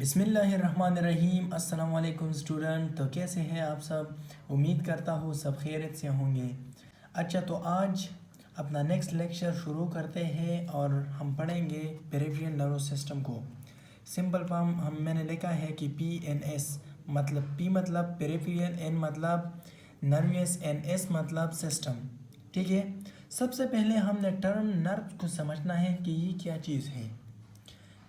बिस्मिल्लाहिर्रहमानिर्रहीम। अस्सलाम वालेकुम स्टूडेंट। तो कैसे हैं आप सब? उम्मीद करता हूँ सब खैरियत से होंगे। अच्छा, तो आज अपना नेक्स्ट लेक्चर शुरू करते हैं और हम पढ़ेंगे पेरिफेरल नर्वस सिस्टम को। सिंपल फॉर्म मैंने लिखा है कि PNS मतलब P मतलब पेरिफेरल, N मतलब नर्वस, NS मतलब सिस्टम। ठीक है, सबसे पहले हमने टर्म नर्व को समझना है कि ये क्या चीज़ है।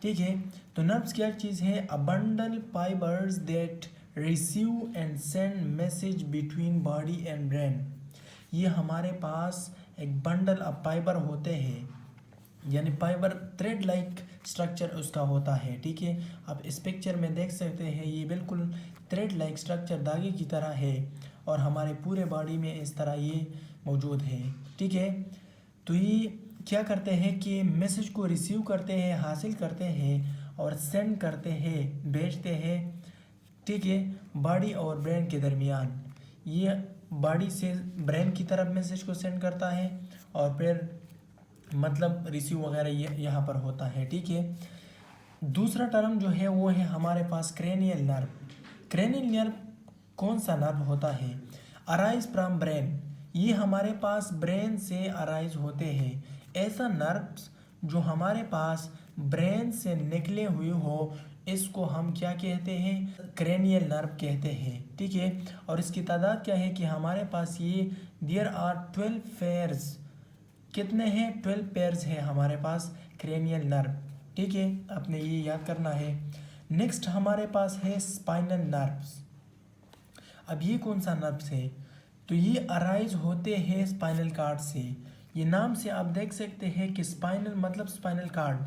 ठीक है, तो नर्व्स क्या चीज़ है? A bundle fibres that receive and send message between body and brain. ये हमारे पास एक बंडल ऑफ फाइबर होते हैं, यानी फाइबर थ्रेड लाइक स्ट्रक्चर उसका होता है। ठीक है, आप इस पिक्चर में देख सकते हैं, ये बिल्कुल थ्रेड लाइक स्ट्रक्चर धागे की तरह है और हमारे पूरे बॉडी में इस तरह ये मौजूद है। ठीक है, तो ये क्या करते हैं कि मैसेज को रिसीव करते हैं, हासिल करते हैं और सेंड करते हैं, भेजते हैं। ठीक है, बॉडी और ब्रेन के दरमियान। ये बॉडी से ब्रेन की तरफ मैसेज को सेंड करता है और फिर मतलब रिसीव वगैरह ये यहाँ पर होता है। ठीक है, दूसरा टर्म जो है वो है हमारे पास क्रेनियल नर्व। क्रेनियल नर्व कौन सा नर्व होता है? Arise from brain. ये हमारे पास ब्रेन से अराइज होते हैं। ऐसा नर्व्स जो हमारे पास ब्रेन से निकले हुए हो, इसको हम क्या कहते हैं? क्रेनियल नर्व कहते हैं। ठीक है, और इसकी तादाद क्या है कि हमारे पास ये देयर आर 12 पेयर्स। कितने हैं? 12 पेयर्स हैं हमारे पास क्रेनियल नर्व। ठीक है, आपने ये याद करना है। नेक्स्ट हमारे पास है स्पाइनल नर्व्स। अब ये कौन सा नर्व्स है? तो ये अराइज होते हैं स्पाइनल कार्ड से। ये नाम से आप देख सकते हैं कि स्पाइनल मतलब स्पाइनल कार्ड।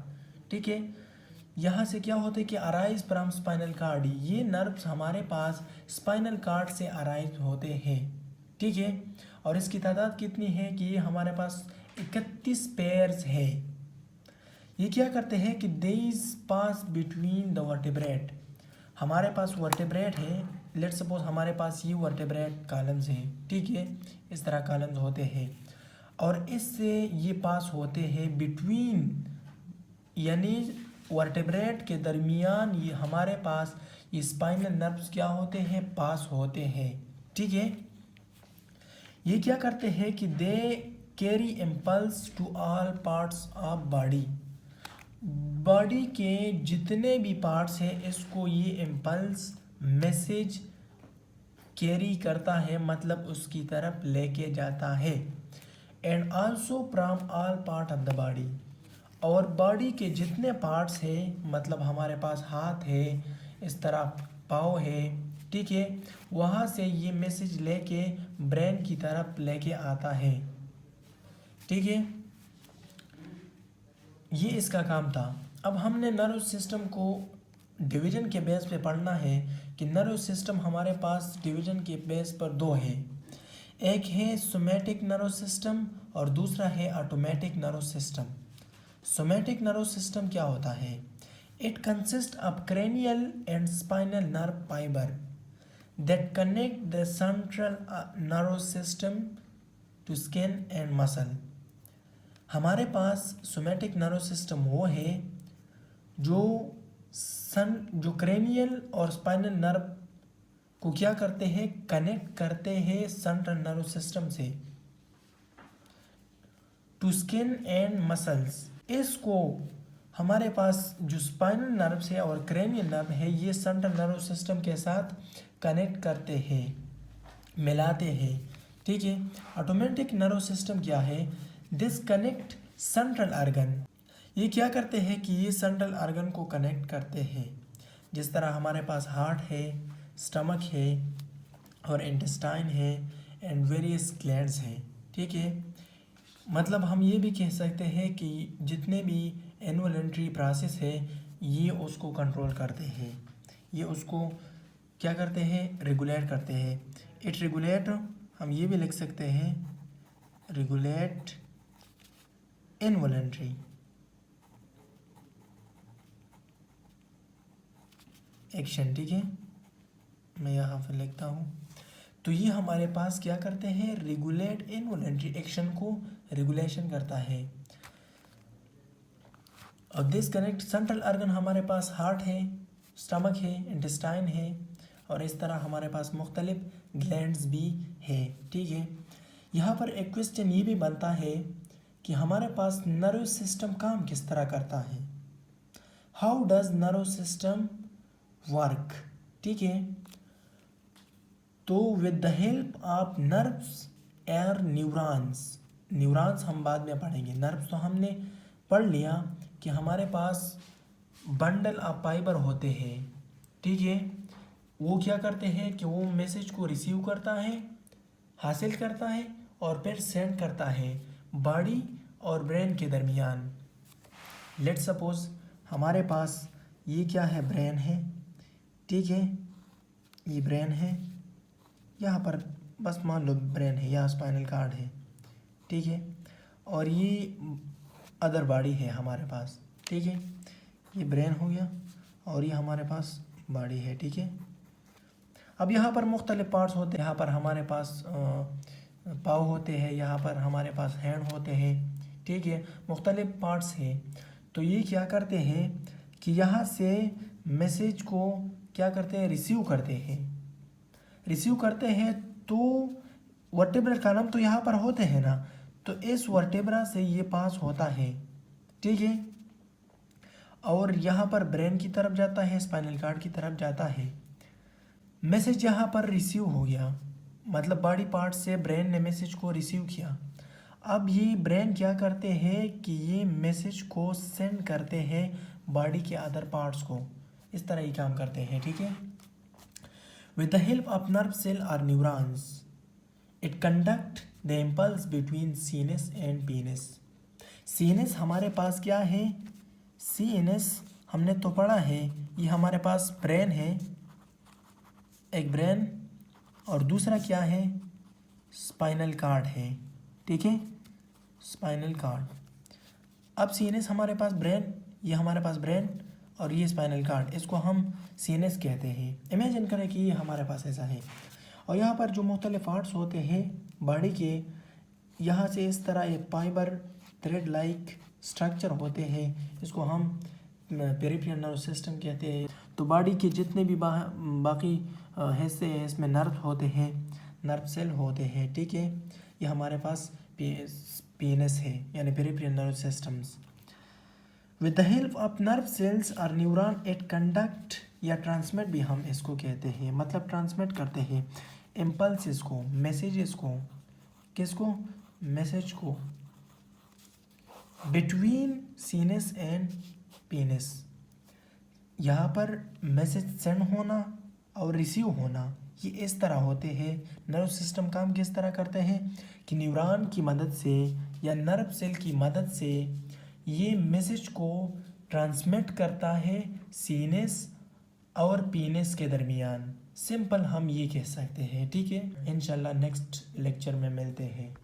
ठीक है, यहाँ से क्या होता है कि अराइज फ्रॉम स्पाइनल कार्ड। ये नर्व्स हमारे पास स्पाइनल कार्ड से अराइज होते हैं। ठीक है, और इसकी तादाद कितनी है कि ये हमारे पास 31 पेयर्स है। ये क्या करते हैं कि देज पास बिटवीन द वर्टेब्रेट। हमारे पास वर्टेब्रेट है, लेट सपोज हमारे पास ये वर्टेब्रेट कॉलम्स हैं। ठीक है, इस तरह कॉलम्स होते हैं और इससे ये पास होते हैं बिटवीन, यानी वर्टेब्रेट के दरमियान ये हमारे पास ये स्पाइनल नर्व्स क्या होते हैं? पास होते हैं। ठीक है, ये क्या करते हैं कि they carry impulse to all parts of body. Body के जितने भी पार्ट्स हैं इसको ये इम्पल्स मैसेज कैरी करता है, मतलब उसकी तरफ लेके जाता है। And also from all part of the body. और बॉडी के जितने पार्ट्स हैं, मतलब हमारे पास हाथ है, इस तरह पाँव है। ठीक है, वहाँ से ये मैसेज लेके ब्रेन की तरफ लेके आता है। ठीक है, ये इसका काम था। अब हमने नर्व सिस्टम को डिवीज़न के बेस पे पढ़ना है कि नर्व सिस्टम हमारे पास डिवीज़न के बेस पर दो है। एक है सोमैटिक नर्व सिस्टम और दूसरा है automatic nerve system. Somatic nerve system क्या होता है? It consist of cranial and spinal nerve fibre that connect the central nerve system to skin and muscle. हमारे पास सोमैटिक नर्व सिस्टम वो है जो क्रेनियल और स्पाइनल नर्व को क्या करते हैं? कनेक्ट करते हैं सेंट्रल नर्व सिस्टम से टू स्किन एंड मसल्स। इसको हमारे पास जो स्पाइनल नर्व है और क्रेनियल नर्व है, ये सेंट्रल नर्व सिस्टम के साथ कनेक्ट करते हैं, मिलाते हैं। ठीक है, ऑटोमेटिक नर्व सिस्टम क्या है? This connect central organ. ये क्या करते हैं कि ये सेंट्रल ऑर्गन को कनेक्ट करते हैं। जिस तरह हमारे पास हार्ट है, स्टमक है और इंटेस्टाइन है एंड वेरियस ग्लैंड्स हैं। ठीक है, मतलब हम ये भी कह सकते हैं कि जितने भी इन्वॉल्यूंटरी प्रोसेस है ये उसको कंट्रोल करते हैं, ये उसको क्या करते हैं? रेगुलेट करते हैं। इट रेगुलेट, हम ये भी लिख सकते हैं रेगुलेट इनवॉलंटरी एक्शन। ठीक है, मैं यहाँ पर लिखता हूँ। तो ये हमारे पास क्या करते हैं? रेगुलेट इनवॉलंटरी एक्शन को रेगुलेशन करता है। और दिस कनेक्ट सेंट्रल ऑर्गन हमारे पास हार्ट है, स्टमक है, इंटेस्टाइन है, और इस तरह हमारे पास मुख्तलिफ ग्लैंड्स भी है। ठीक है, यहाँ पर एक क्वेश्चन ये भी बनता है कि हमारे पास नर्व सिस्टम काम किस तरह करता है। How does nerve system work. ठीक है, तो with the help of nerves और न्यूरॉन्स हम बाद में पढ़ेंगे। नर्व्स तो हमने पढ़ लिया कि हमारे पास बंडल ऑफ फाइबर होते हैं। ठीक है, वो क्या करते हैं कि वो मैसेज को रिसीव करता है, हासिल करता है और फिर सेंड करता है बॉडी और ब्रेन के दरमियान। लेट्स सपोज हमारे पास ये क्या है, ब्रेन है। ठीक है, ये ब्रेन है, यहाँ पर बस मान लो ब्रेन है, यहाँ स्पाइनल कार्ड है। ठीक है, और ये अदर बॉडी है हमारे पास। ठीक है, ये ब्रेन हो गया और ये हमारे पास बॉडी है। ठीक है, अब यहाँ पर मुख्तलिफ पार्ट्स होते हैं। यहाँ पर हमारे पास पाँव होते हैं, यहाँ पर हमारे पास हैंड होते हैं। ठीक है, मुख्तलिफ पार्ट्स हैं। तो ये क्या करते हैं कि यहाँ से मैसेज को क्या करते हैं, रिसीव करते हैं। तो वर्टेब्रा कॉलम तो यहाँ पर होते हैं ना, तो इस वर्टेब्रा से ये पास होता है। ठीक है, और यहाँ पर ब्रेन की तरफ जाता है, स्पाइनल कार्ड की तरफ जाता है। मैसेज यहाँ पर रिसीव हो गया, मतलब बॉडी पार्ट से ब्रेन ने मैसेज को रिसीव किया। अब ये ब्रेन क्या करते हैं कि ये मैसेज को सेंड करते हैं बॉडी के अदर पार्ट्स को। इस तरह ही काम करते हैं। ठीक है, with the help of nerve cell और neurons it conduct the impulse between sinus and penis. Sinus हमारे पास क्या है, सीनस हमने तो पढ़ा है, ये हमारे पास ब्रेन है, एक ब्रेन, और दूसरा क्या है, स्पाइनल कार्ड है। ठीक है, स्पाइनल कार्ड। अब सीनस हमारे पास ब्रेन, ये हमारे पास ब्रेन और ये स्पाइनल कार्ड, इसको हम सीनस कहते हैं। इमेजिन करें कि ये हमारे पास ऐसा है, और यहाँ पर जो मुख्तलिफ पार्ट्स होते हैं बॉडी के, यहाँ से इस तरह ये फाइबर थ्रेड लाइक स्ट्रक्चर होते हैं, इसको हम पेरिफेरल नर्व सिस्टम कहते हैं। तो बॉडी के जितने भी बाकी हिस्से हैं, इसमें नर्व होते हैं, नर्व सेल होते हैं। ठीक है, ये हमारे पास पीएनएस है, यानी peripheral nerve systems. With the help of nerve cells और न्यूरॉन इट कंडक्ट या ट्रांसमिट भी हम इसको कहते हैं, मतलब ट्रांसमिट करते हैं इम्पल्सेस को, मैसेजेस को। किसको, मैसेज को, बिटवीन सीनस एंड पीनस। यहाँ पर मैसेज सेंड होना और रिसीव होना, ये इस तरह होते हैं। नर्व सिस्टम काम किस तरह करते हैं कि न्यूरॉन की मदद से या नर्व सेल की मदद से ये मैसेज को ट्रांसमिट करता है सीनस और पीनस के दरमियान। सिंपल हम ये कह सकते हैं। ठीक है, इंशाल्लाह नेक्स्ट लेक्चर में मिलते हैं।